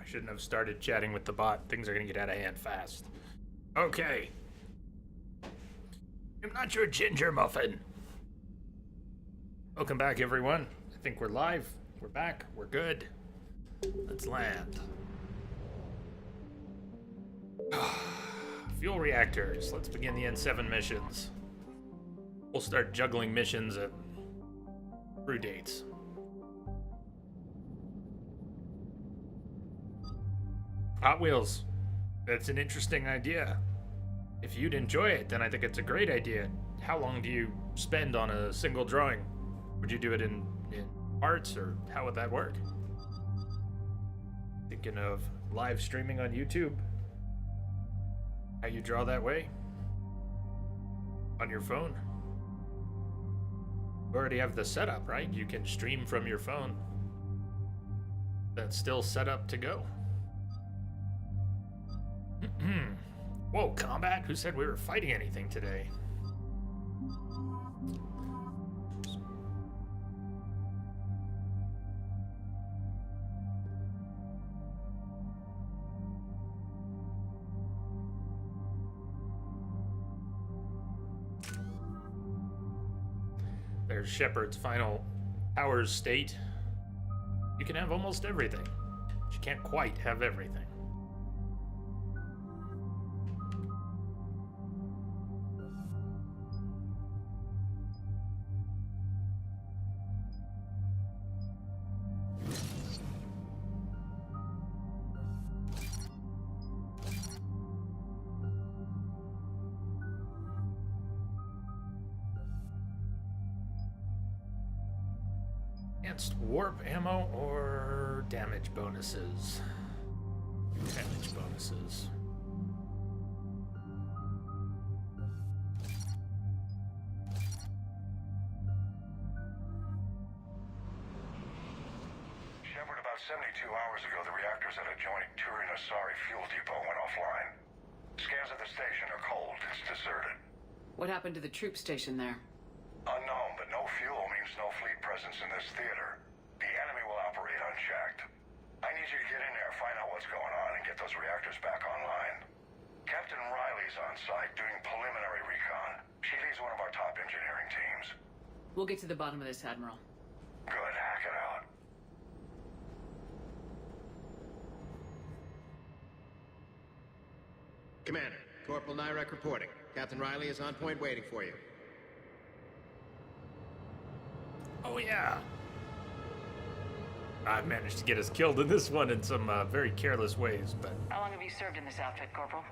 Shouldn't have started chatting with the bot. Things are gonna get out of hand fast. Okay. I'm not your ginger muffin. Welcome back, everyone. I think we're live. We're back. We're good. Let's land. Fuel reactors. Let's begin the N7 missions. We'll start juggling missions at crew dates. Hot Wheels. That's an interesting idea. If you'd enjoy it, then I think it's a great idea. How long do you spend on a single drawing? Would you do it in parts, or how would that work? Thinking of live streaming on YouTube? How you draw that way? On your phone? You already have the setup, right? You can stream from your phone. That's still set up to go. Whoa, combat? Who said we were fighting anything today? There's Shepard's final powers state. You can have almost everything, but you can't quite have everything. Warp ammo or damage bonuses? Damage bonuses. Shepard, about 72 hours ago, the reactors at adjoining Turin-Asari fuel depot went offline. Scans of the station are cold. It's deserted. What happened to the troop station there? Unknown, but no fuel means no fleet presence in this theater. The enemy will operate unchecked. I need you to get in there, find out what's going on, and get those reactors back online. Captain Riley's on site doing preliminary recon. She leads one of our top engineering teams. We'll get to the bottom of this, Admiral. Good, hack it out. Commander, Corporal Nyrek reporting. Captain Riley is on point waiting for you. Oh yeah. I managed to get us killed in this one in some very careless ways, but... How long have you served in this outfit, Corporal?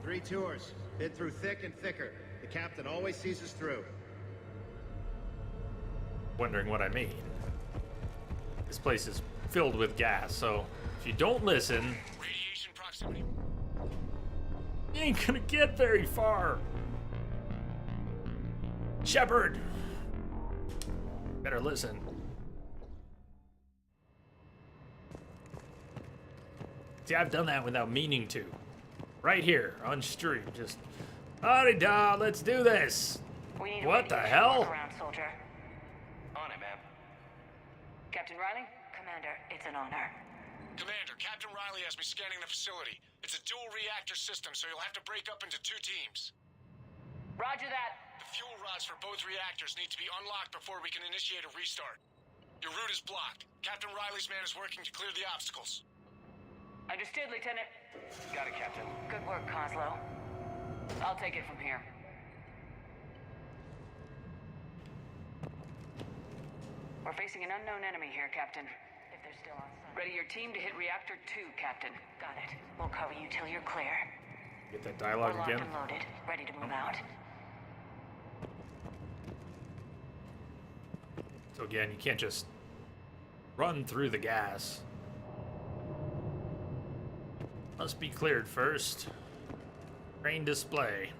3 tours. Been through thick and thicker. The captain always sees us through. Wondering what I mean. This place is filled with gas, so if you don't listen... Radiation proximity. You ain't gonna get very far. Shepard! Better listen. See, I've done that without meaning to. Right here, on stream, just... Da, let's do this! We need What the hell? Around, soldier. On it, ma'am. Captain Riley? Commander, it's an honor. Commander, Captain Riley has me scanning the facility. It's a dual reactor system, so you'll have to break up into 2 teams. Roger that. The fuel rods for both reactors need to be unlocked before we can initiate a restart. Your route is blocked. Captain Riley's man is working to clear the obstacles. Understood, Lieutenant. Got it, Captain. Good work, Coslow. I'll take it from here. We're facing an unknown enemy here, Captain. If they're still on site. Ready your team to hit Reactor 2, Captain. Got it. We'll cover you till you're clear. Get that dialogue We're locked again. and loaded. Ready to move out. So again, you can't just run through the gas. Must be cleared first. Train display.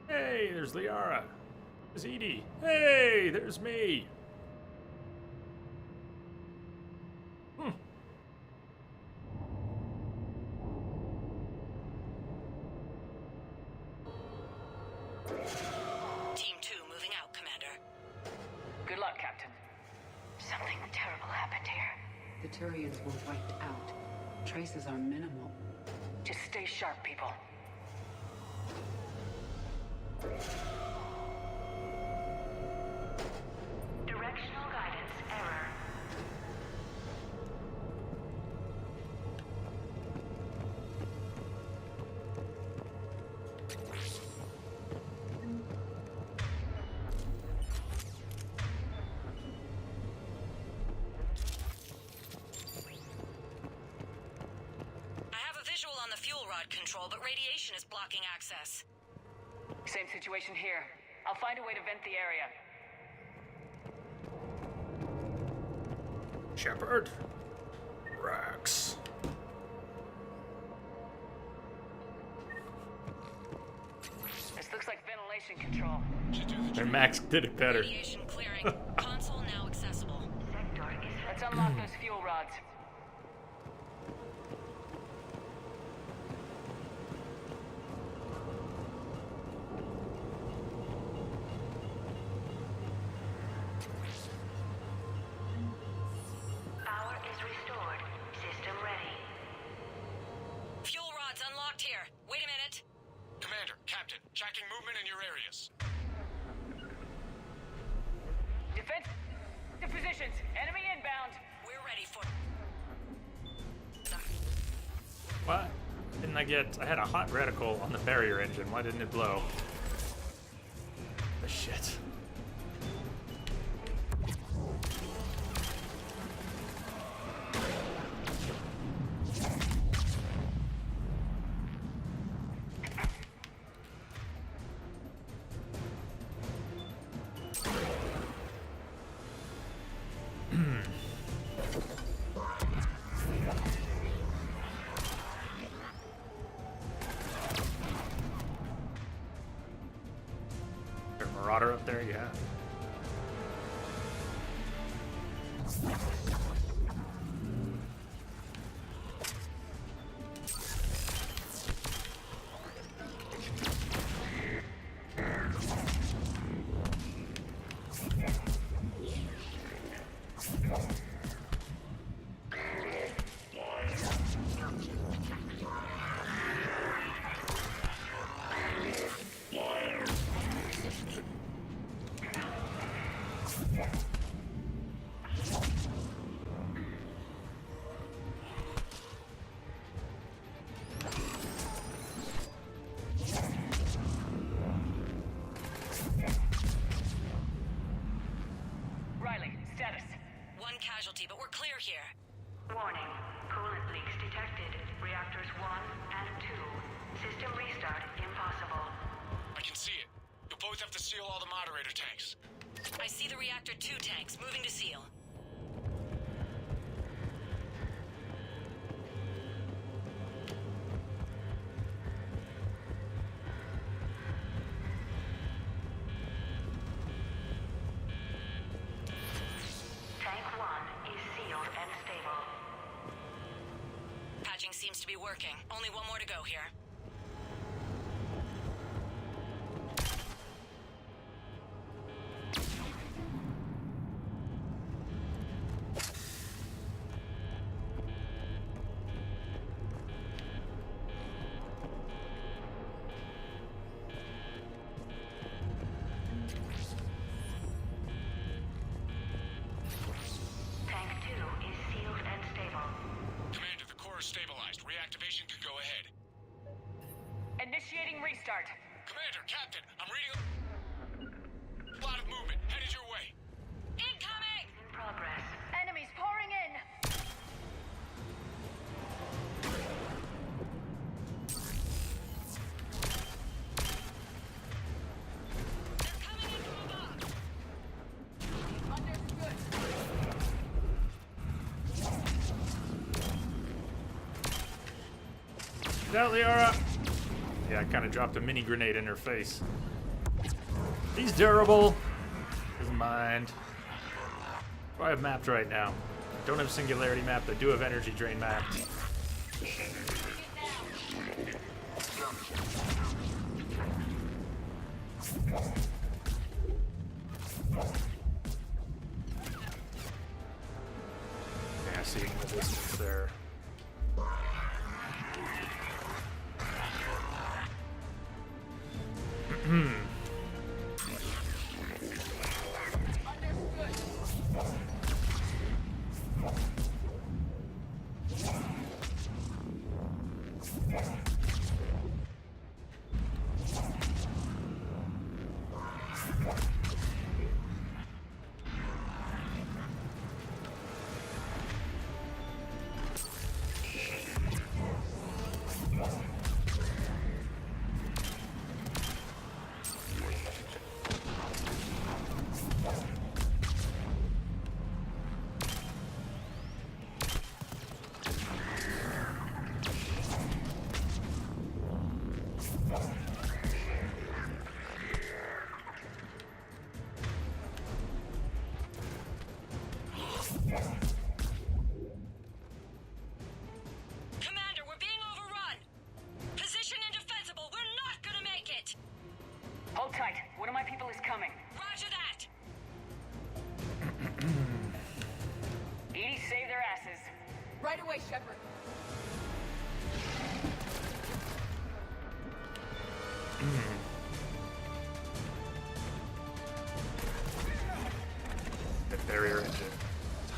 Hey, there's Liara. There's Edie. Hey, there's me. Team 2 moving out, Commander. Turians were wiped out. Traces are minimal. Just stay sharp, people. Directional guidance error. On the fuel rod control, but radiation is blocking access. Same situation here. I'll find a way to vent the area. Shepard. Rex. This looks like ventilation control. And Max did it better. Radiation clearing. Console now accessible. Let's unlock those fuel rods. Power is restored. System ready. Fuel rods unlocked here. Wait a minute. Commander, Captain, tracking movement in your areas. Defense to positions. Enemy inbound. We're ready for What? Didn't I get... I had a hot reticle on the barrier engine. Why didn't it blow? The shit. Marauder up there, yeah. Riley, status. one casualty, but we're clear here. Warning. Coolant leaks detected. Reactors 1 and 2. System restart impossible. I can see it. You'll both have to seal all the moderator tanks. I see the reactor 2 tanks moving to seal. Tank 1 is sealed and stable. Patching seems to be working. Only one more to go here. Tank 2 is sealed and stable. Commander, the core is stabilized. Reactivation can go ahead. Initiating restart. Commander, Captain, I'm reading a lot of movement. Headed your way. Incoming! In progress. Enemies pouring in. They're coming in from above! Understood. Get out, Liara! Yeah, I kind of dropped a mini grenade in her face. He's durable. Doesn't mind. What do I have mapped right now? I don't have Singularity mapped. I do have Energy Drain mapped. Yeah, see,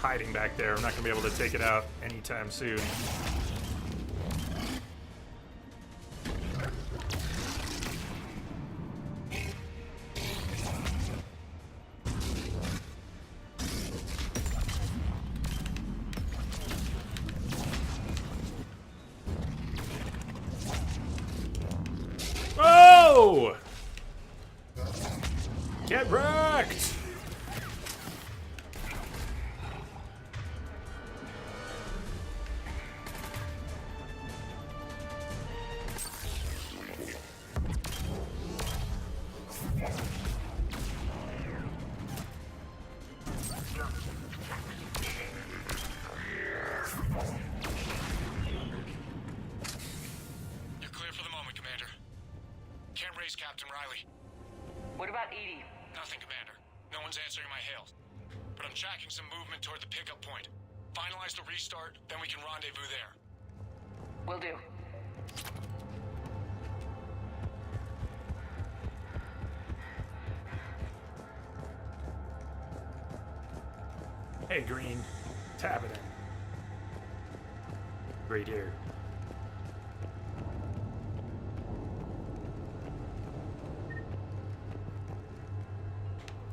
hiding back there. I'm not gonna be able to take it out anytime soon. Oh! Get wrecked! You're clear for the moment, Commander. Can't raise Captain Riley. What about Edie? Nothing, Commander. No one's answering my hails. But I'm tracking some movement toward the pickup point. Finalize the restart, then we can rendezvous there. Will do. Hey, Green. Tap it in. Right here.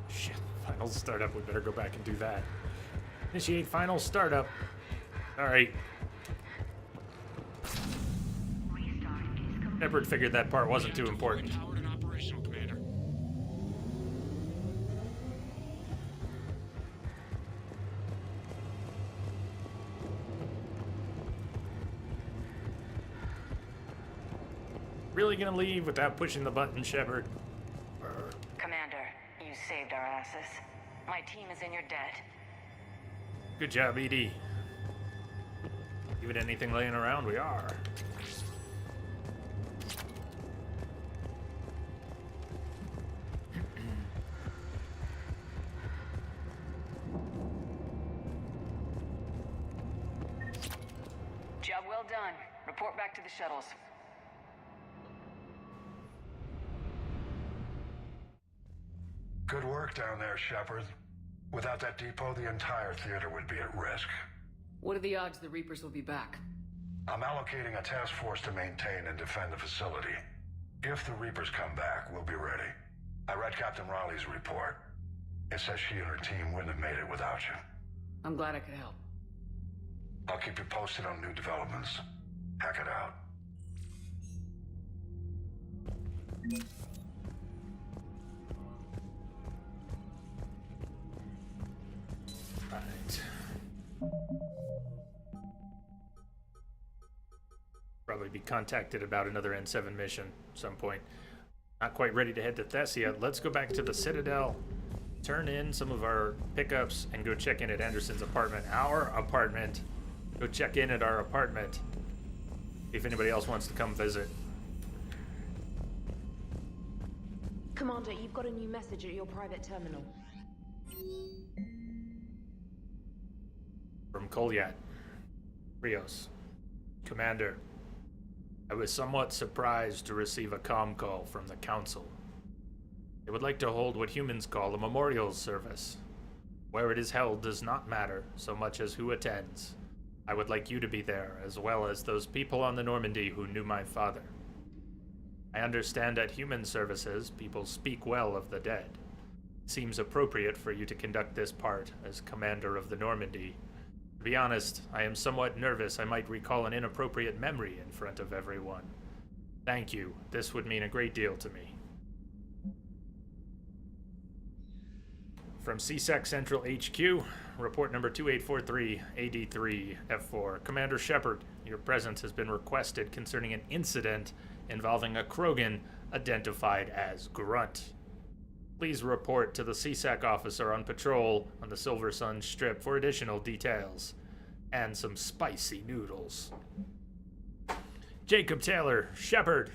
Shit. Final startup. We better go back and do that. Initiate final startup. Alright. Restart is complete. Shepard figured that part wasn't too important. Powered and operational, Commander. Really gonna leave without pushing the button, Shepard? Commander, you saved our asses. My team is in your debt. Good job, ED. Even anything laying around, we are. Job well done. Report back to the shuttles. Good work down there, Shepard. Without that depot, the entire theater would be at risk. What are the odds the Reapers will be back? I'm allocating a task force to maintain and defend the facility. If the Reapers come back, we'll be ready. I read Captain Riley's report. It says she and her team wouldn't have made it without you. I'm glad I could help. I'll keep you posted on new developments. Hack it out. Right. Probably be contacted about another N7 mission at some point. Not quite ready to head to Thessia. Let's go back to the Citadel, turn in some of our pickups, and go check in at Anderson's apartment. Our apartment. Go check in at our apartment. If anybody else wants to come visit. Commander, you've got a new message at your private terminal. From Kolyat. Rios. Commander, I was somewhat surprised to receive a comm call from the Council. They would like to hold what humans call a memorial service. Where it is held does not matter so much as who attends. I would like you to be there, as well as those people on the Normandy who knew my father. I understand at human services, people speak well of the dead. It seems appropriate for you to conduct this part as commander of the Normandy. To be honest, I am somewhat nervous I might recall an inappropriate memory in front of everyone. Thank you. This would mean a great deal to me. From CSEC Central HQ, report number 2843, AD3, F4. Commander Shepard, your presence has been requested concerning an incident involving a Krogan identified as Grunt. Please report to the CSEC officer on patrol on the Silver Sun Strip for additional details. And some spicy noodles. Jacob Taylor, Shepard.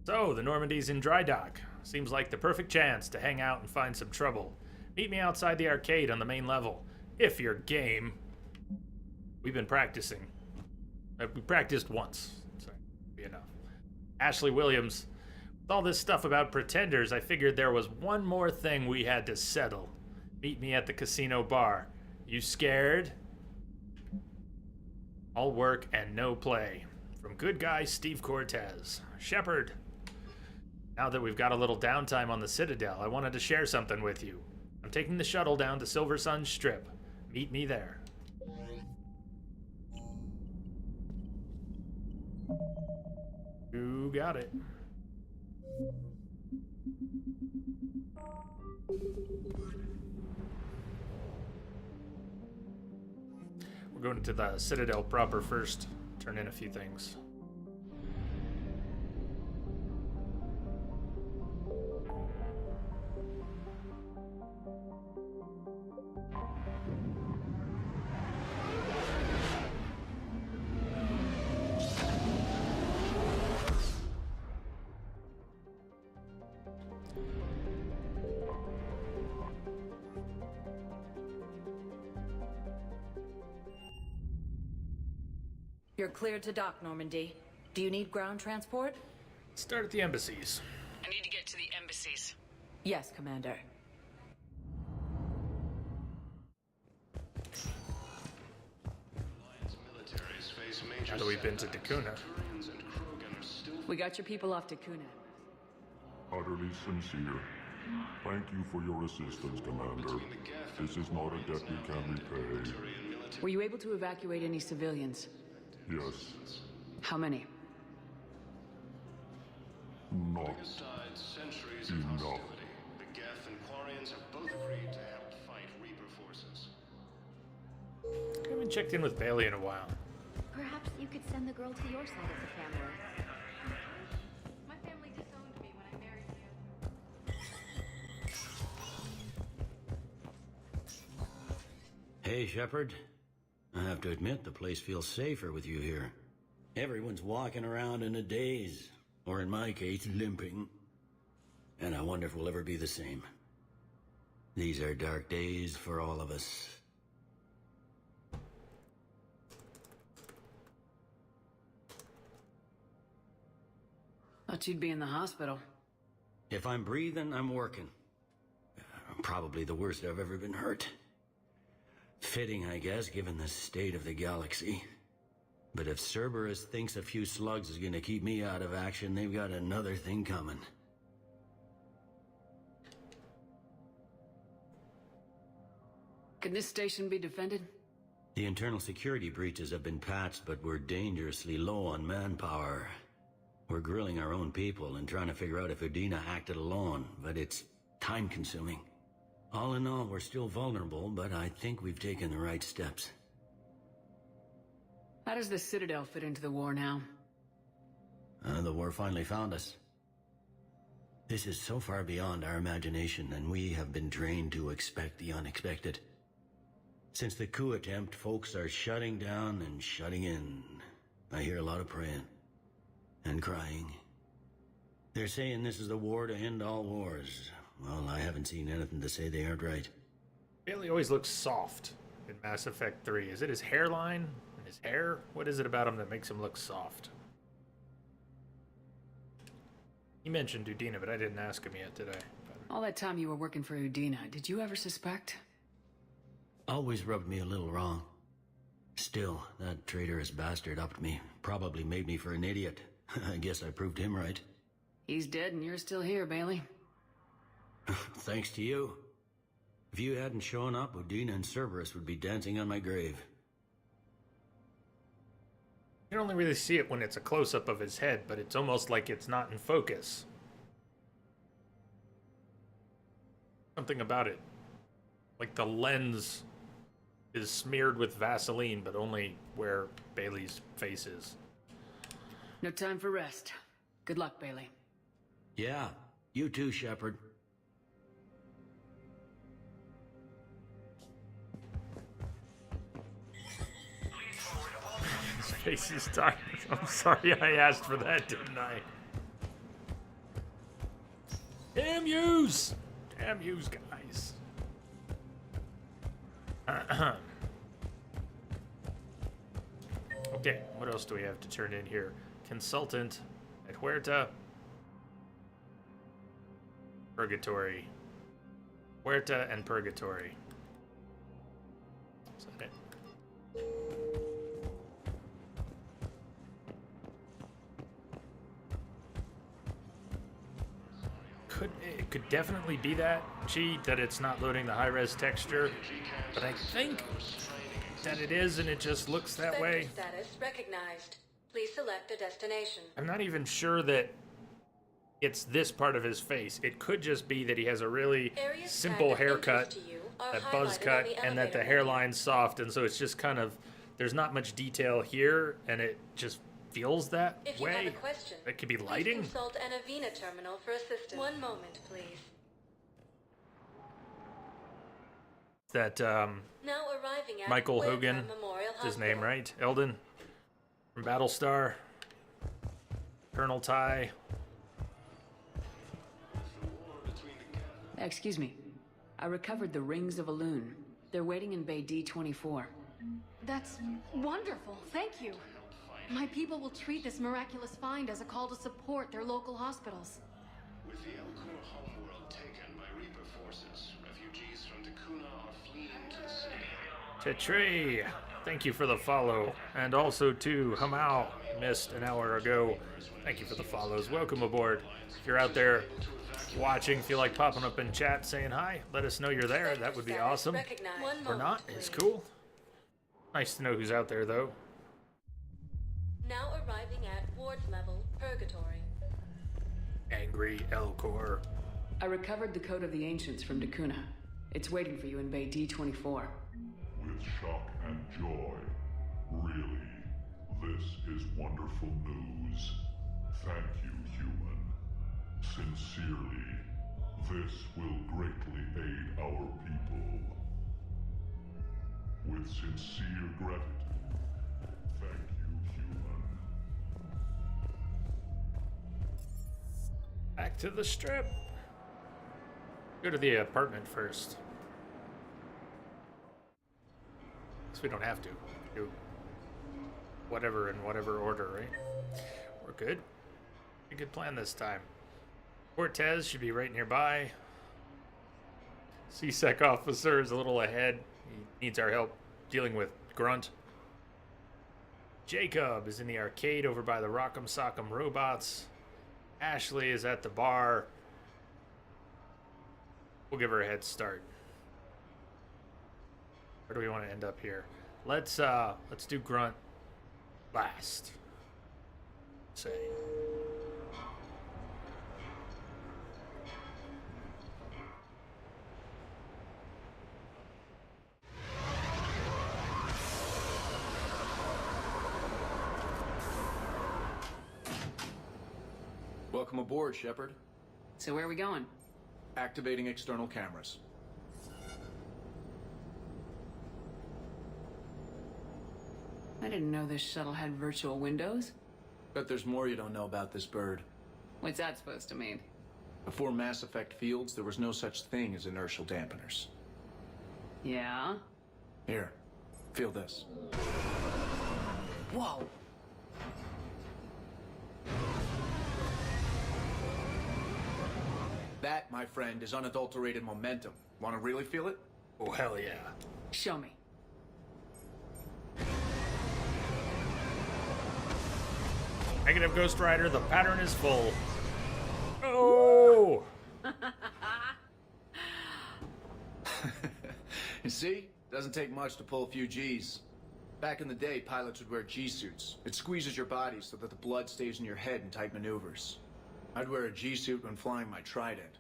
So, the Normandy's in dry dock. Seems like the perfect chance to hang out and find some trouble. Meet me outside the arcade on the main level, if you're game. We've been practicing. We practiced once, so be enough. Ashley Williams. With all this stuff about pretenders, I figured there was one more thing we had to settle. Meet me at the casino bar. You scared? All work and no play. From good guy Steve Cortez. Shepard. Now that we've got a little downtime on the Citadel, I wanted to share something with you. I'm taking the shuttle down to Silver Sun Strip. Meet me there. You got it. We're going to the Citadel proper first. Turn in a few things. You're cleared to dock, Normandy. Do you need ground transport? Start at the embassies. I need to get to the embassies. Yes, Commander. Now that we've been to Dakuna. We got your people off Dakuna. Utterly sincere. Thank you for your assistance, Commander. This is not a debt we can repay. Were you able to evacuate any civilians? Yes. How many? Not enough. The Geth and Quarians have both agreed to help fight Reaper forces. I haven't checked in with Bailey in a while. Perhaps you could send the girl to your side of the family. My family disowned me when I married you. Hey, Shepard. I have to admit, the place feels safer with you here. Everyone's walking around in a daze, or in my case, limping. And I wonder if we'll ever be the same. These are dark days for all of us. Thought you'd be in the hospital. If I'm breathing, I'm working. Probably the worst I've ever been hurt. Fitting, I guess, given the state of the galaxy. But if Cerberus thinks a few slugs is gonna keep me out of action, they've got another thing coming. Can this station be defended? The internal security breaches have been patched, but we're dangerously low on manpower. We're grilling our own people and trying to figure out if Udina acted alone, but it's time-consuming. All in all, we're still vulnerable, but I think we've taken the right steps. How does the Citadel fit into the war now? The war finally found us. This is so far beyond our imagination, and we have been trained to expect the unexpected. Since the coup attempt, folks are shutting down and shutting in. I hear a lot of praying. And crying. They're saying this is the war to end all wars. Well, I haven't seen anything to say they aren't right. Bailey always looks soft in Mass Effect 3. Is it his hairline and his hair? What is it about him that makes him look soft? He mentioned Udina, but I didn't ask him yet, did I? All that time you were working for Udina, did you ever suspect? Always rubbed me a little wrong. Still, that traitorous bastard upped me. Probably made me for an idiot. I guess I proved him right. He's dead and you're still here, Bailey. Thanks to you. If you hadn't shown up, Udina and Cerberus would be dancing on my grave. You can only really see it when it's a close-up of his head, but it's almost like it's not in focus. Something about it. Like the lens is smeared with Vaseline, but only where Bailey's face is. No time for rest. Good luck, Bailey. Yeah, you too, Shepard. His face is tired. I'm sorry I asked for that, didn't I? Damn yous! Damn yous, guys. Okay, what else do we have to turn in here? Consultant at Huerta. Purgatory. Huerta and Purgatory. Is that it? It could definitely be that cheat that it's not loading the high-res texture, but I think that it is, and it just looks that way. Status recognized. Please select a destination. I'm not even sure that it's this part of his face. It could just be that he has a really simple haircut, that buzz cut, and that the hairline's soft, and so it's just kind of, there's not much detail here, and it just feels that If you way. have a question, It could be please lighting. consult an Avena terminal for assistance. One moment, please. That Now arriving at Michael Wayne Hogan, Memorial is his name, Hospital. right? Eldon from Battlestar, Colonel Ty. Excuse me. I recovered the rings of Elune. They're waiting in Bay D-24. That's wonderful. Thank you. My people will treat this miraculous find as a call to support their local hospitals. With the Elcor homeworld taken by Reaper forces, refugees from Takuna are fleeing to the city. Tetri, thank you for the follow. And also to Hamau, missed an hour ago. Thank you for the follows. Welcome aboard. If you're out there watching, feel like popping up in chat saying hi, let us know you're there. That would be awesome. Or not, it's cool. Nice to know who's out there, though. Now arriving at Ward's level, Purgatory. Angry Elcor. I recovered the Code of the Ancients from Takuna. It's waiting for you in Bay D-24. With shock and joy. Really, this is wonderful news. Thank you, human. Sincerely, this will greatly aid our people. With sincere gratitude. Thank you, human. Back to the strip. Go to the apartment first. So we don't have to. Do whatever in whatever order, right? We're good. A good plan this time. Cortez should be right nearby. C-Sec officer is a little ahead. He needs our help dealing with Grunt. Jacob is in the arcade over by the Rock'em Sock'em robots. Ashley is at the bar. We'll give her a head start. Where do we want to end up here? Let's do Grunt last. Say. Welcome aboard, Shepard. So where are we going? Activating external cameras. I didn't know this shuttle had virtual windows. Bet there's more you don't know about this bird. What's that supposed to mean? Before Mass Effect fields, there was no such thing as inertial dampeners. Yeah? Here, feel this. Whoa! That, my friend, is unadulterated momentum. Want to really feel it? Oh, hell yeah. Show me. Negative Ghost Rider, the pattern is full. Oh! You see? Doesn't take much to pull a few G's. Back in the day, pilots would wear G-suits. It squeezes your body so that the blood stays in your head in tight maneuvers. I'd wear a G-suit when flying my Trident.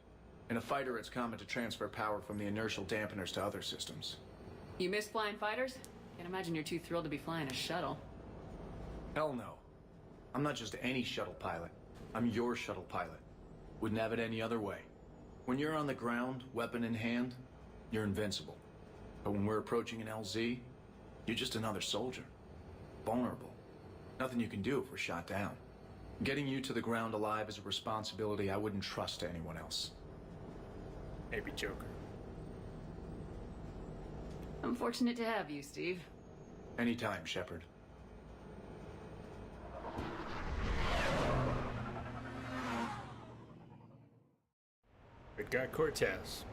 In a fighter, it's common to transfer power from the inertial dampeners to other systems. You miss flying fighters? Can't imagine you're too thrilled to be flying a shuttle. Hell no. I'm not just any shuttle pilot. I'm your shuttle pilot. Wouldn't have it any other way. When you're on the ground, weapon in hand, you're invincible. But when we're approaching an LZ, you're just another soldier. Vulnerable. Nothing you can do if we're shot down. Getting you to the ground alive is a responsibility I wouldn't trust to anyone else. Maybe Joker. I'm fortunate to have you, Steve. Anytime, Shepard. We've got Cortez.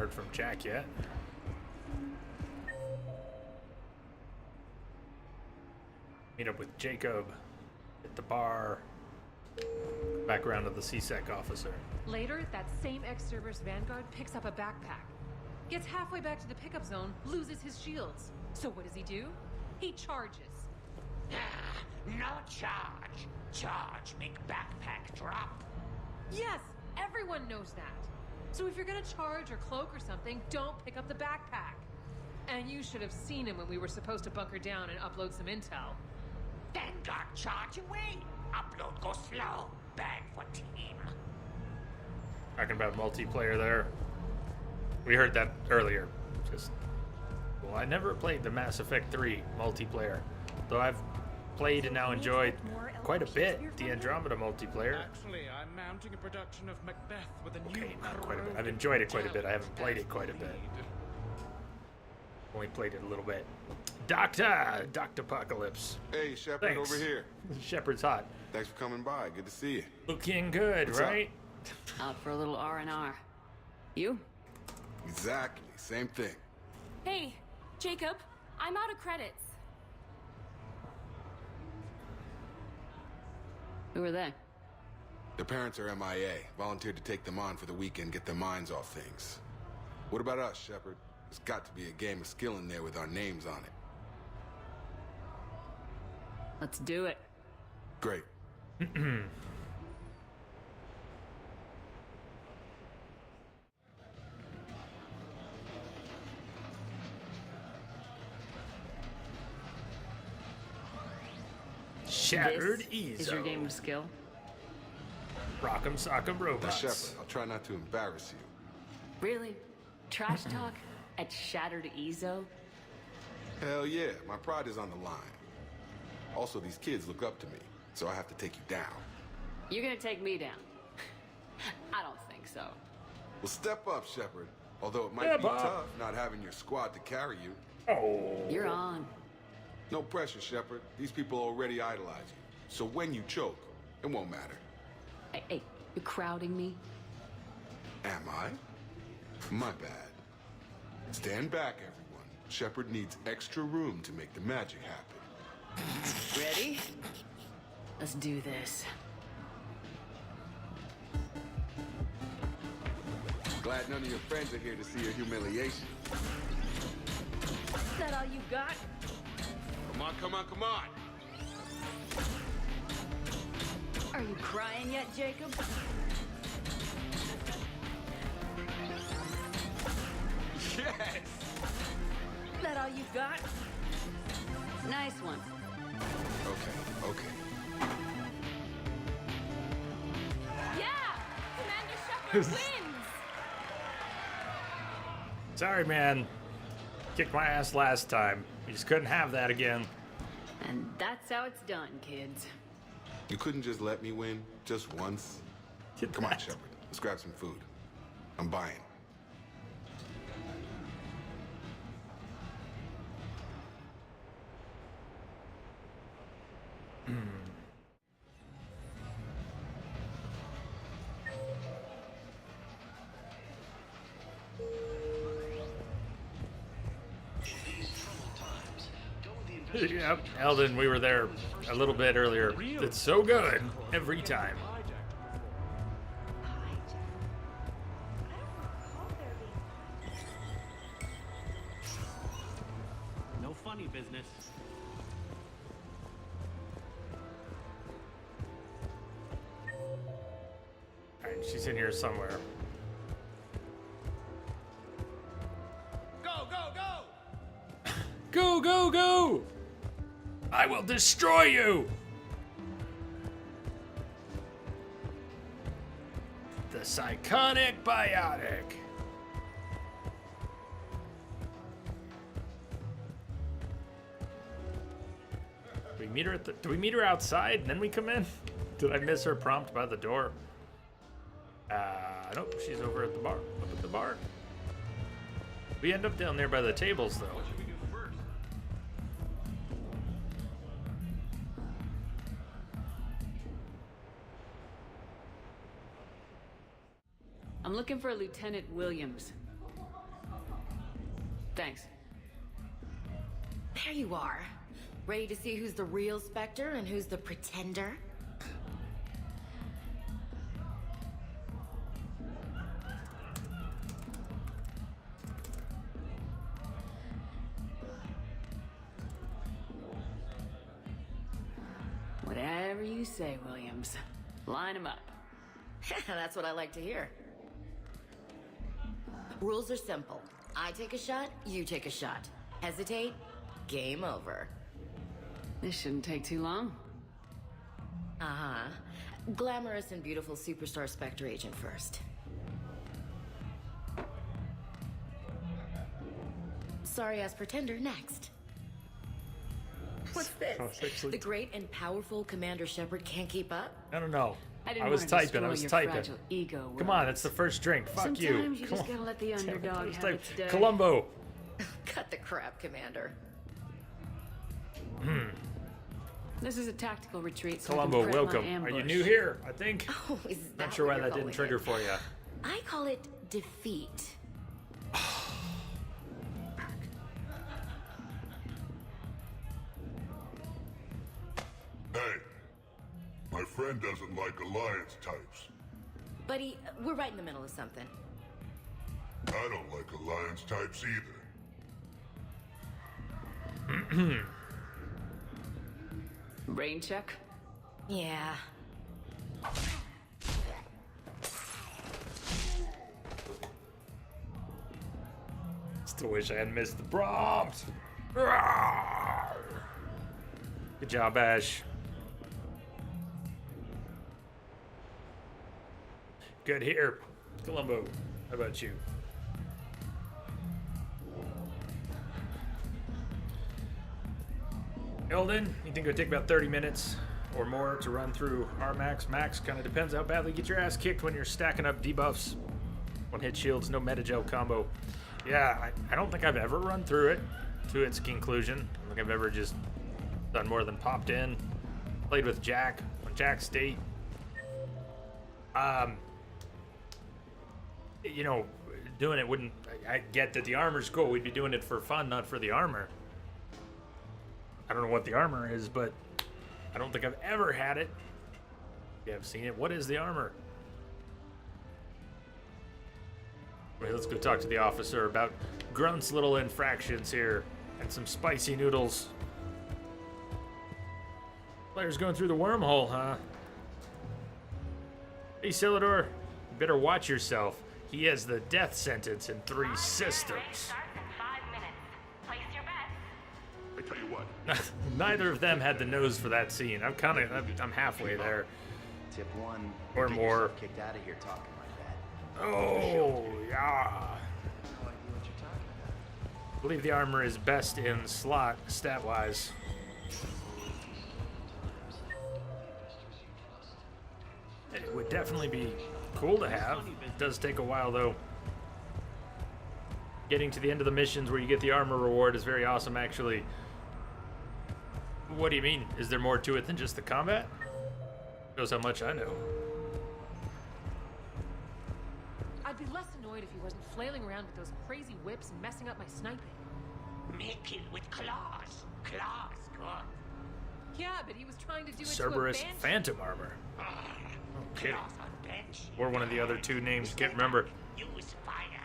heard from Jack yet. Meet up with Jacob at the bar. Back around to the CSEC officer. Later, that same ex-Cerberus Vanguard picks up a backpack. Gets halfway back to the pickup zone, loses his shields. So what does he do? He charges. No charge. Charge make backpack drop. Yes, everyone knows that. So if you're gonna charge or cloak or something, don't pick up the backpack. And you should have seen him when we were supposed to bunker down and upload some intel. Vanguard charge away. Upload go slow. Bad for team. Talking about multiplayer there. We heard that earlier. Just, well, I never played the Mass Effect 3 multiplayer, though I've played and now enjoyed quite a bit the Andromeda multiplayer. Actually, I'm mounting a production of Macbeth with a new. Okay, not quite a bit. I've enjoyed it quite a bit. I haven't played it quite a bit. Only played it a little bit. Doctor Apocalypse. Hey, Shepard, Thanks. over here. Shepard's hot. Thanks for coming by. Good to see you. Looking good, What's right? Out for a little R&R. You? Exactly. Same thing. Hey, Jacob, I'm out of credits. Who are they? Their parents are MIA. Volunteered to take them on for the weekend, get their minds off things. What about us, Shepard? There's got to be a game of skill in there with our names on it. Let's do it. Great. Shattered This Ezo. is your game of skill? Rock'em Sock'em Now, Robots. Shepard, I'll try not to embarrass you. Really? Trash talk at Shattered Ezo? Hell yeah, my pride is on the line. Also, these kids look up to me, so I have to take you down. You're gonna take me down? I don't think so. Well, step up, Shepard. Although it might Yeah, be Bob. tough not having your squad to carry you. Oh. You're on. No pressure, Shepard. These people already idolize you. So when you choke, it won't matter. Hey, you're crowding me? Am I? My bad. Stand back, everyone. Shepard needs extra room to make the magic happen. Ready? Let's do this. Glad none of your friends are here to see your humiliation. Is that all you got? Come on, come on, come on! Are you crying yet, Jacob? Yes! Is that all you got? Nice one. Okay, okay. Yeah! Commander Shepard wins! Sorry, man. Kicked my ass last time. You just couldn't have that again. And that's how it's done, kids. You couldn't just let me win just once? Come on, Shepard. Let's grab some food. I'm buying. Yep, Eldon, we were there a little bit earlier. It's so good every time. No funny business. Alright, she's in here somewhere. Go, go, go! Go, go, go! I will destroy you! The Psychonic Biotic. We meet her at the. Do we meet her outside and then we come in? Did I miss her prompt by the door? Nope, she's over at the bar. Up at the bar. We end up down there by the tables, though. I'm looking for Lieutenant Williams. Thanks. There you are. Ready to see who's the real Spectre and who's the pretender? Whatever you say, Williams. Line him up. That's what I like to hear. Rules are simple. I take a shot, you take a shot. Hesitate, game over. This shouldn't take too long. Uh-huh. Glamorous and beautiful superstar Spectre agent first. Sorry-ass pretender next. What's this? The great and powerful Commander Shepard can't keep up? I don't know. I was typing. Ego, Come on, it's the first drink. Fuck you. Sometimes you Come just on. gotta let the underdog have its day. Columbo. Cut the crap, Commander. This is a tactical retreat, so Columbo, I can prep welcome. my ambush. Are you new here? I think. Oh, is that Not sure what why you're that didn't calling trigger it? for you. I call it defeat. Hey, my friend doesn't like alliance types. Buddy, we're right in the middle of something. I don't like alliance types either. Brain check? Yeah. Still wish I hadn't missed the prompt. Good job, Ash. Good here. Columbo, how about you? Eldon, you think it would take about 30 minutes or more to run through our max? Max kind of depends how badly you get your ass kicked when you're stacking up debuffs. One hit shields, no metagel combo. Yeah, I don't think I've ever run through it to its conclusion. I don't think I've ever just done more than popped in. Played with Jack on Jack State. You know, doing it wouldn't... I get that the armor's cool. We'd be doing it for fun, not for the armor. I don't know what the armor is, but I don't think I've ever had it. Yeah, I've seen it. What is the armor? Wait, let's go talk to the officer about Grunt's little infractions here and some spicy noodles. Player's going through the wormhole, huh? Hey, Celador, you better watch yourself. He has the death sentence in 3 systems. I tell you what. Neither of them had the nose for that scene. I'm halfway there. Tip 1. Or get more. yourself kicked out of here talking like that. Oh, yeah. I believe the armor is best in slot, stat-wise. It would definitely be cool to have. It does take a while, though. Getting to the end of the missions where you get the armor reward is very awesome, actually. What do you mean? Is there more to it than just the combat? Shows how much I know. I'd be less annoyed if he wasn't flailing around with those crazy whips and messing up my sniping. Make kill with claws. Claws, good. Yeah, but he was trying to do it Cerberus to a Banshee. Phantom armor. Oh, kidding. Claws on bench. Or one of the other 2 names. Can't remember. Use fire.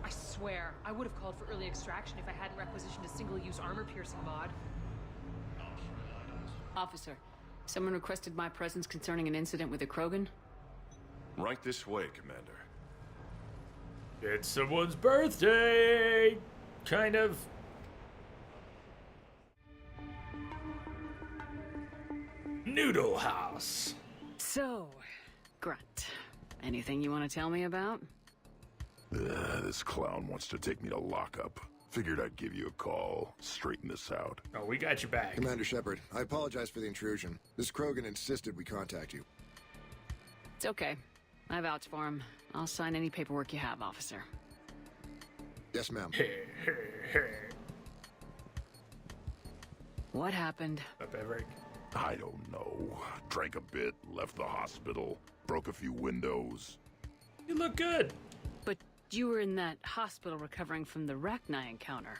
I swear, I would have called for early extraction if I hadn't requisitioned a single-use armor-piercing mod. Officer, someone requested my presence concerning an incident with the Krogan. Right this way, Commander. It's someone's birthday! Kind of. Noodle House. So, Grunt, anything you want to tell me about? This clown wants to take me to lockup. Figured I'd give you a call, straighten this out. Oh, we got your back. Commander Shepard, I apologize for the intrusion. This Krogan insisted we contact you. It's okay. I vouch for him. I'll sign any paperwork you have, officer. Yes, ma'am. What happened? Up, Everett. I don't know. Drank a bit, left the hospital, broke a few windows. You look good. But you were in that hospital recovering from the Rachni encounter.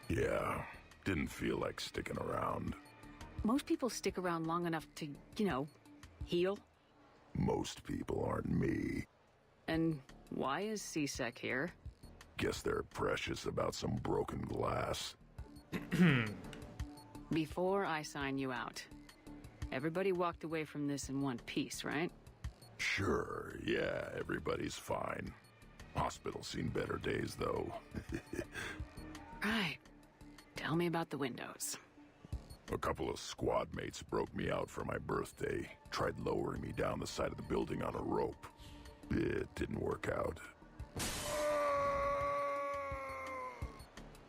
Yeah, didn't feel like sticking around. Most people stick around long enough to, heal. Most people aren't me. And why is C-Sec here? Guess they're precious about some broken glass. Before I sign you out, everybody walked away from this in one piece, right? Sure, yeah, everybody's fine. Hospital's seen better days, though. Right. Tell me about the windows. A couple of squad mates broke me out for my birthday. Tried lowering me down the side of the building on a rope. It didn't work out.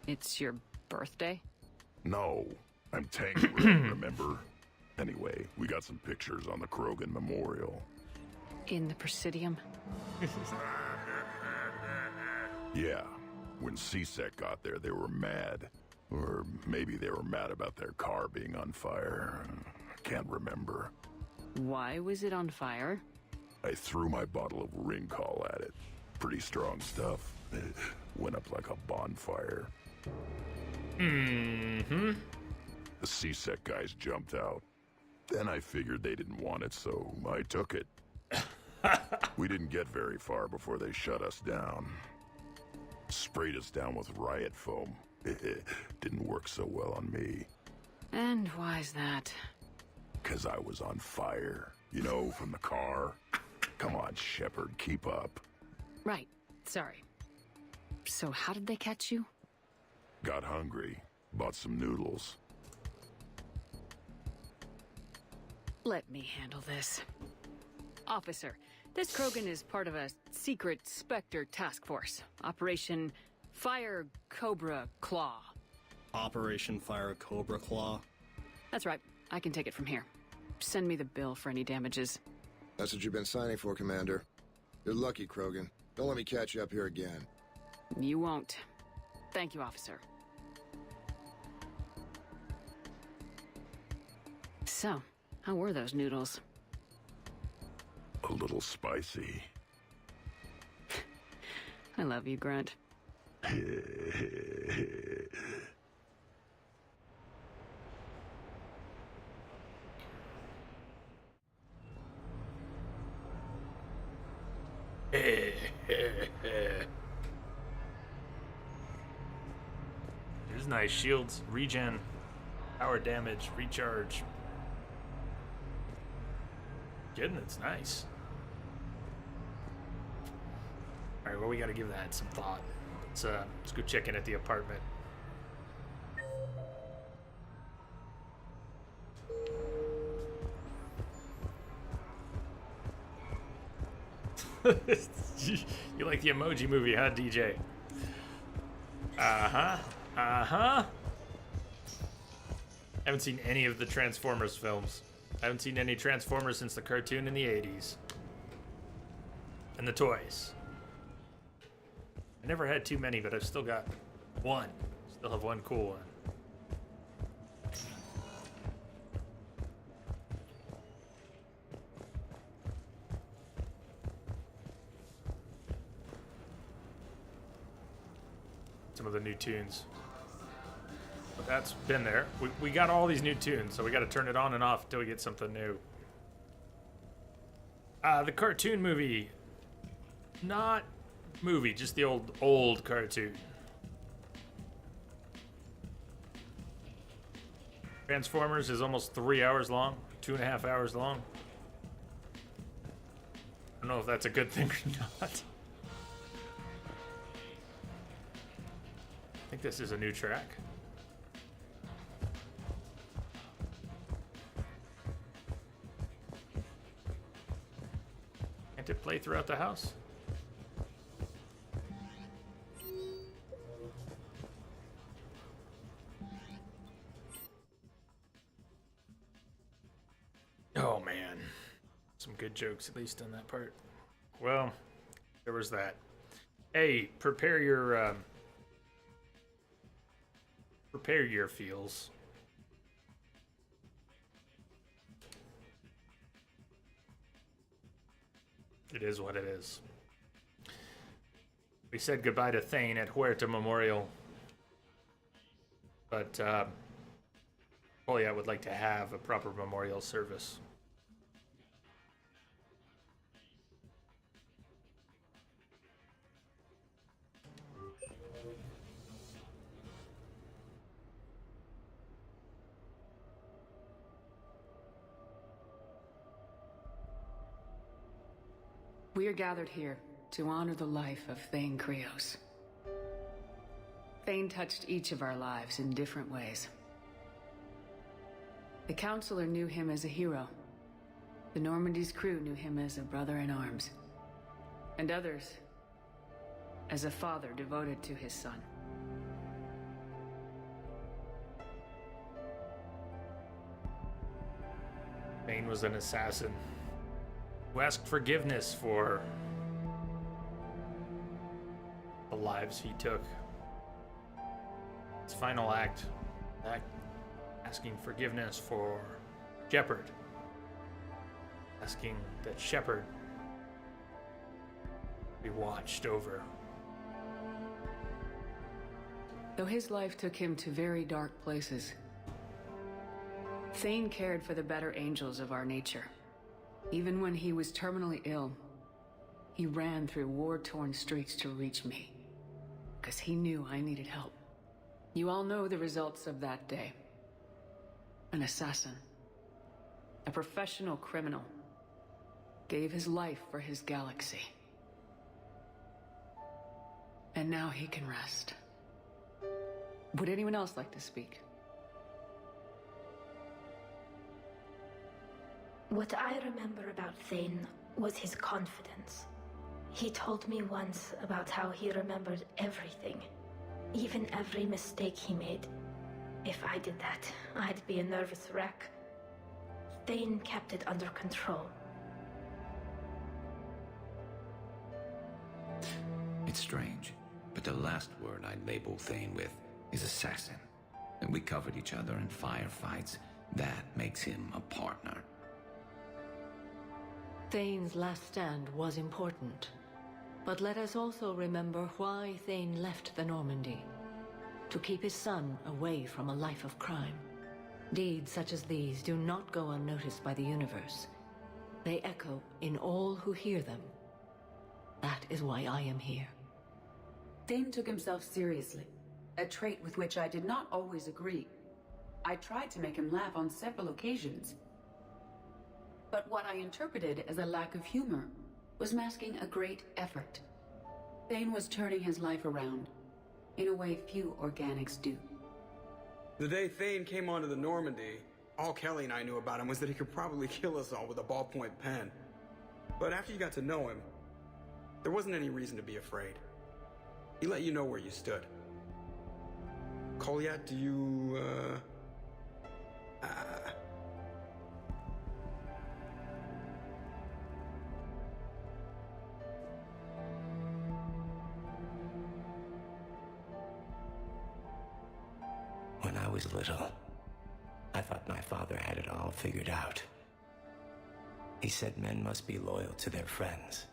It's your birthday? No, I'm Tank Red, remember? Anyway, we got some pictures on the Krogan Memorial. In the Presidium? Yeah, when C-Sec got there, they were mad. Or maybe they were mad about their car being on fire. Can't remember. Why was it on fire? I threw my bottle of Ringcall at it. Pretty strong stuff. Went up like a bonfire. Mm-hmm. The C-Sec guys jumped out. Then I figured they didn't want it, so I took it. We didn't get very far before they shut us down. Sprayed us down with riot foam. Didn't work so well on me. And why's that? 'Cause I was on fire. You know, from the car. Come on, Shepard, keep up. Right. Sorry. So how did they catch you? Got hungry. Bought some noodles. Let me handle this. Officer, this Krogan is part of a secret Spectre task force. Operation Fire Cobra Claw. Operation Fire Cobra Claw? That's right. I can take it from here. Send me the bill for any damages. That's what you've been signing for, Commander. You're lucky, Krogan. Don't let me catch you up here again. You won't. Thank you, officer. So, how were those noodles? A little spicy. I love you, Grunt. There's nice shields, regen, power damage, recharge. Kidding, it's nice. Alright, well, we gotta give that some thought. Let's go check in at the apartment. You like the Emoji Movie, huh, DJ? Uh-huh. Uh-huh. Haven't seen any of the Transformers films. I haven't seen any Transformers since the cartoon in the 80s. And the toys. I never had too many, but I've still got one. Still have one cool one. Some of the new tunes. But that's been there. We got all these new tunes, so we got to turn it on and off until we get something new. The cartoon movie. Not movie, just the old cartoon. Transformers is almost 3 hours long, 2.5 hours long. I don't know if that's a good thing or not. I think this is a new track. Can't it play throughout the house? Oh man, some good jokes at least on that part. Well, there was that. Hey, prepare your feels. It is what it is. We said goodbye to Thane at Huerta Memorial. But, Poliat would like to have a proper memorial service. We are gathered here to honor the life of Thane Krios. Thane touched each of our lives in different ways. The Counselor knew him as a hero. The Normandy's crew knew him as a brother in arms. And others as a father devoted to his son. Thane was an assassin who asked forgiveness for the lives he took. His final act, asking forgiveness for Shepard. Asking that Shepard be watched over. Though his life took him to very dark places, Thane cared for the better angels of our nature. Even when he was terminally ill, he ran through war-torn streets to reach me, because he knew I needed help. You all know the results of that day. An assassin, a professional criminal, gave his life for his galaxy. And now he can rest. Would anyone else like to speak? What I remember about Thane was his confidence. He told me once about how he remembered everything, even every mistake he made. If I did that, I'd be a nervous wreck. Thane kept it under control. It's strange, but the last word I'd label Thane with is assassin. And we covered each other in firefights. That makes him a partner. Thane's last stand was important. But let us also remember why Thane left the Normandy. To keep his son away from a life of crime. Deeds such as these do not go unnoticed by the universe. They echo in all who hear them. That is why I am here. Thane took himself seriously, a trait with which I did not always agree. I tried to make him laugh on several occasions. But what I interpreted as a lack of humor was masking a great effort. Thane was turning his life around, in a way few organics do. The day Thane came onto the Normandy, all Kelly and I knew about him was that he could probably kill us all with a ballpoint pen. But after you got to know him, there wasn't any reason to be afraid. He let you know where you stood. Poliat, do you, When I was little, I thought my father had it all figured out. He said men must be loyal to their friends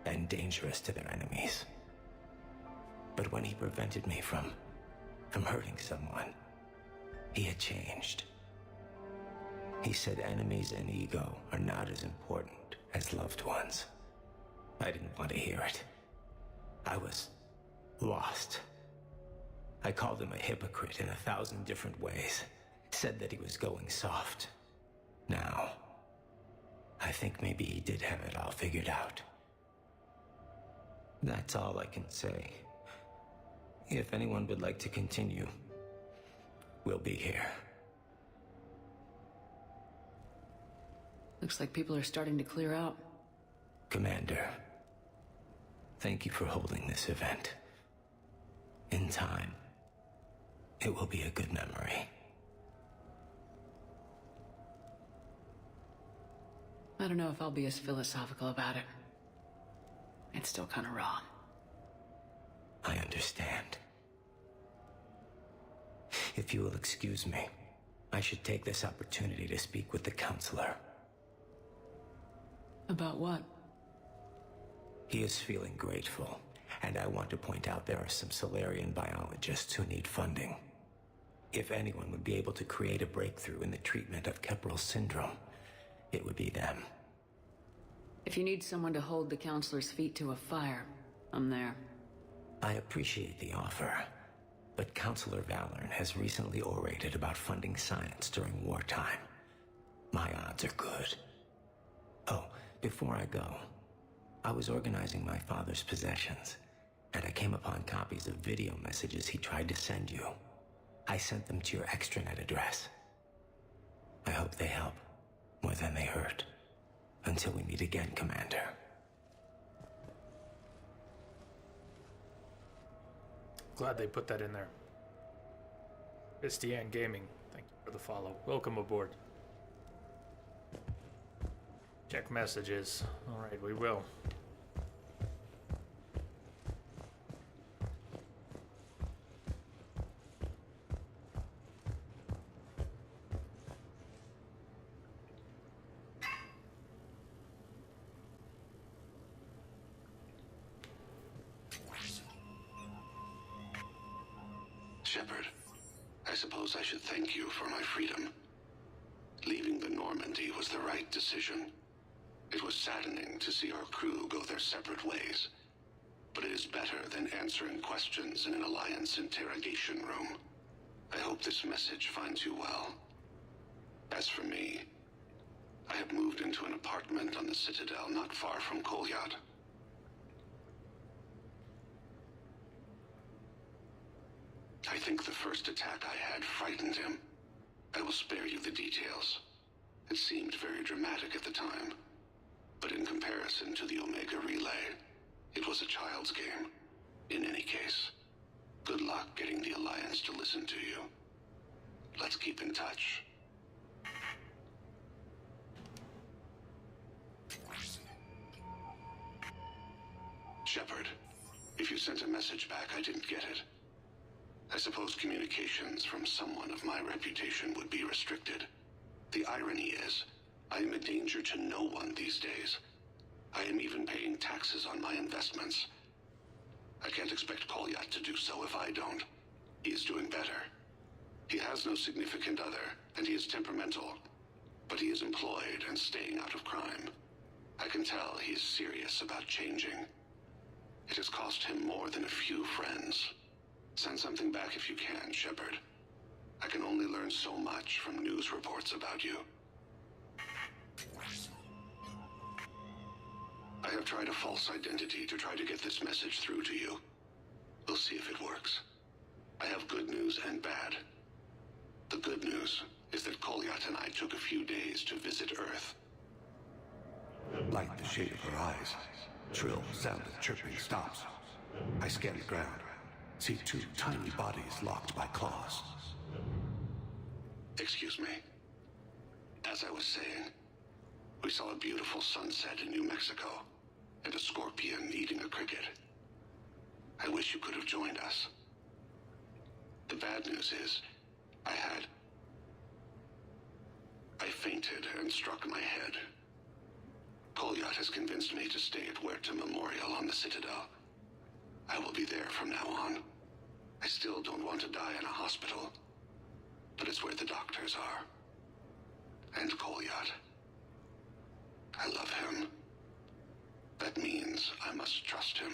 and dangerous to their enemies. But when he prevented me from hurting someone, he had changed. He said enemies and ego are not as important as loved ones. I didn't want to hear it. I was lost. I called him a hypocrite in 1,000 different ways. Said that he was going soft. Now, I think maybe he did have it all figured out. That's all I can say. If anyone would like to continue, we'll be here. Looks like people are starting to clear out. Commander, thank you for holding this event. In time, it will be a good memory. I don't know if I'll be as philosophical about it. It's still kind of raw. I understand. If you will excuse me, I should take this opportunity to speak with the counselor. About what? He is feeling grateful, and I want to point out there are some Solarian biologists who need funding. If anyone would be able to create a breakthrough in the treatment of Keppel syndrome, it would be them. If you need someone to hold the counselor's feet to a fire, I'm there. I appreciate the offer, but Counselor Valorn has recently orated about funding science during wartime. My odds are good. Oh, before I go, I was organizing my father's possessions, and I came upon copies of video messages he tried to send you. I sent them to your extranet address. I hope they help, more than they hurt. Until we meet again, Commander. Glad they put that in there. Christian Gaming, thank you for the follow. Welcome aboard. Check messages. Alright, we will. Shepard, I suppose I should thank you for my freedom. Leaving the Normandy was the right decision. It was saddening to see our crew go their separate ways, but it is better than answering questions in an Alliance interrogation room. I hope this message finds you well. As for me, I have moved into an apartment on the Citadel not far from Kolyat. I think the first attack I had frightened him. I will spare you the details. It seemed very dramatic at the time, but in comparison to the Omega Relay, it was a child's game. In any case, good luck getting the Alliance to listen to you. Let's keep in touch. Shepard, if you sent a message back, I didn't get it. I suppose communications from someone of my reputation would be restricted. The irony is, I am a danger to no one these days. I am even paying taxes on my investments. I can't expect Kolyat to do so if I don't. He is doing better. He has no significant other, and he is temperamental. But he is employed and staying out of crime. I can tell he is serious about changing. It has cost him more than a few friends. Send something back if you can, Shepard. I can only learn so much from news reports about you. I have tried a false identity to try to get this message through to you. We'll see if it works. I have good news and bad. The good news is that Kolyat and I took a few days to visit Earth. Like the shade of her eyes, shrill sound of chirping stops. I scan the ground. See two tiny bodies locked by claws. Excuse me. As I was saying, we saw a beautiful sunset in New Mexico, and a scorpion eating a cricket. I wish you could have joined us. The bad news is, I fainted and struck my head. Kolyat has convinced me to stay at Huerta Memorial on the Citadel. I will be there from now on. I still don't want to die in a hospital, but it's where the doctors are. And Kolyat. I love him. That means I must trust him.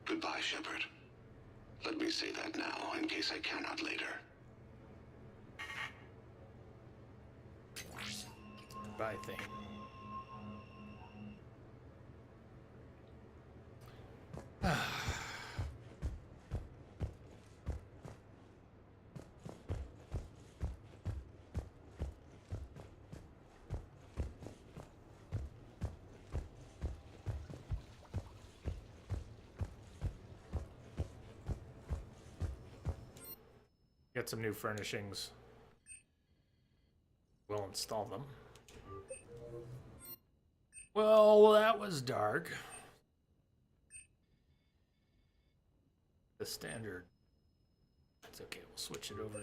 Goodbye, Shepard. Let me say that now, in case I cannot later. Goodbye, thing. Get some new furnishings. We'll install them. Well, that was dark. The standard. That's okay, we'll switch it over.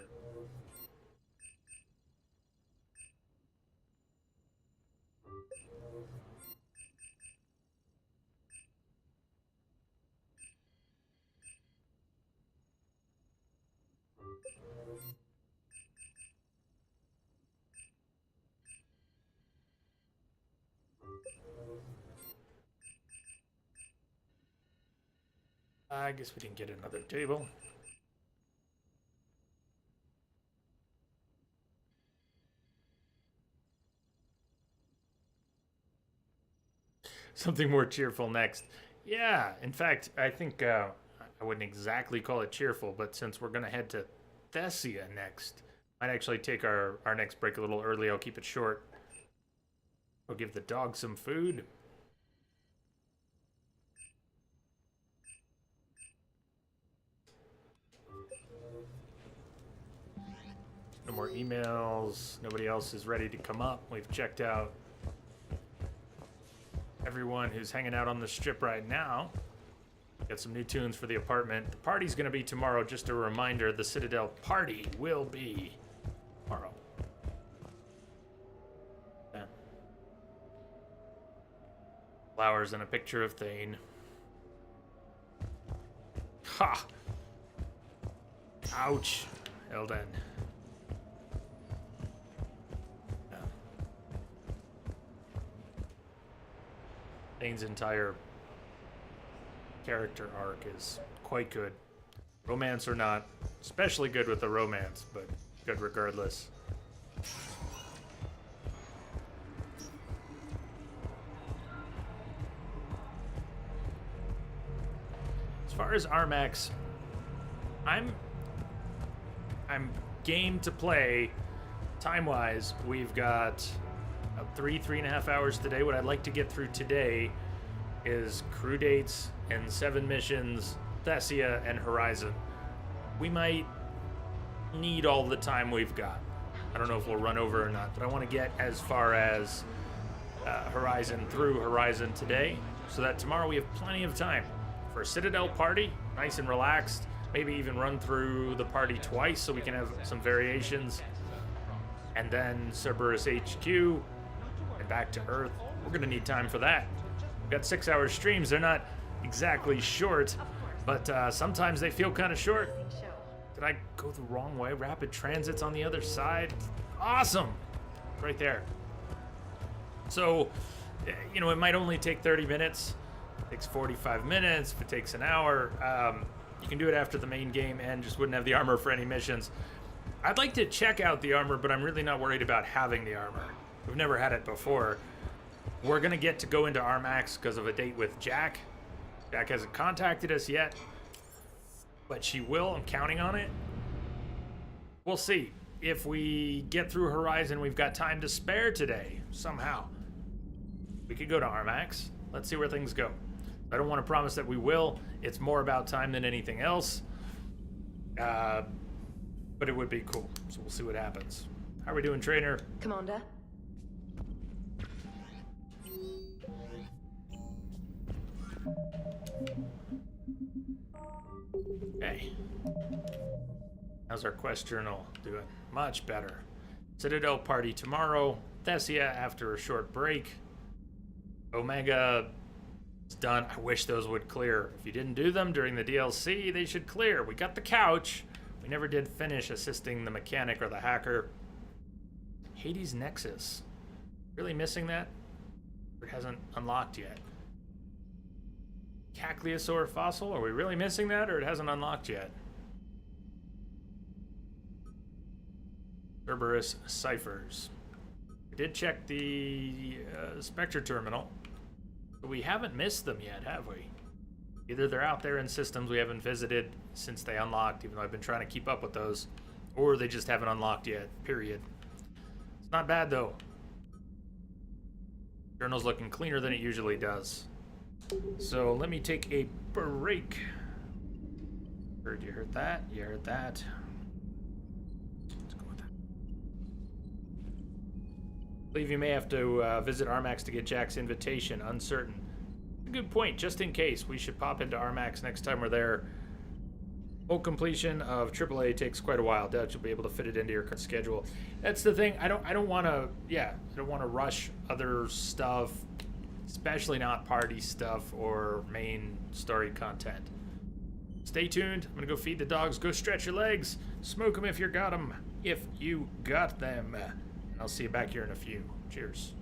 I guess we didn't get another table. Something more cheerful next. Yeah, in fact, I think I wouldn't exactly call it cheerful, but since we're going to head to Thessia next, might actually take our next break a little early. I'll keep it short. We'll give the dog some food. No more emails. Nobody else is ready to come up. We've checked out everyone who's hanging out on the strip right now. Got some new tunes for the apartment. The party's going to be tomorrow. Just a reminder, the Citadel party will be tomorrow. Yeah. Flowers and a picture of Thane. Ha! Ouch. Elden. Yeah. Thane's entire character arc is quite good. Romance or not, especially good with the romance, but good regardless. As far as Armax, I'm game to play. Time-wise, we've got about 3.5 hours today. What I'd like to get through today is crew dates and 7 missions, Thessia and Horizon. We might need all the time we've got. I don't know if we'll run over or not, but I want to get as far as Horizon through Horizon today, so that tomorrow we have plenty of time for a Citadel party, nice and relaxed. Maybe even run through the party twice so we can have some variations. And then Cerberus HQ and back to Earth. We're going to need time for that. We've got 6-hour streams. They're not exactly short, but sometimes they feel kind of short. Did I go the wrong way? Rapid transit's on the other side. Awesome. Right there. So, you know, it might only take 30 minutes. It takes 45 minutes. If it takes an hour, you can do it after the main game and just wouldn't have the armor for any missions. I'd like to check out the armor, but I'm really not worried about having the armor. We've never had it before. We're going to get to go into Armax because of a date with Jack. Jack hasn't contacted us yet, but she will. I'm counting on it. We'll see. If we get through Horizon, we've got time to spare today, somehow. We could go to Armax. Let's see where things go. I don't want to promise that we will. It's more about time than anything else. But it would be cool. So we'll see what happens. How are we doing, trainer? Commander? Okay. How's our quest journal doing? Much better. Citadel party tomorrow. Thessia after a short break. Omega is done. I wish those would clear. If you didn't do them during the DLC, they should clear. We got the couch. We never did finish assisting the mechanic or the hacker. Hades Nexus. Really missing that? It hasn't unlocked yet. Cacliosaur fossil? Are we really missing that, or it hasn't unlocked yet? Cerberus ciphers. We did check the Spectre terminal, but we haven't missed them yet, have we? Either they're out there in systems we haven't visited since they unlocked, even though I've been trying to keep up with those, or they just haven't unlocked yet, period. It's not bad, though. Journal's looking cleaner than it usually does. So let me take a break. Heard you heard that? You heard that. Let's go with that. I believe you may have to visit Armax to get Jack's invitation. Uncertain. A good point. Just in case, we should pop into Armax next time we're there. Full completion of AAA takes quite a while. Doubt you'll be able to fit it into your current schedule. That's the thing. I don't want to. Yeah, I don't want to rush other stuff, especially not party stuff or main story content. Stay tuned. I'm gonna go feed the dogs. Go stretch your legs. Smoke them if you got them. If you got them. I'll see you back here in a few. Cheers.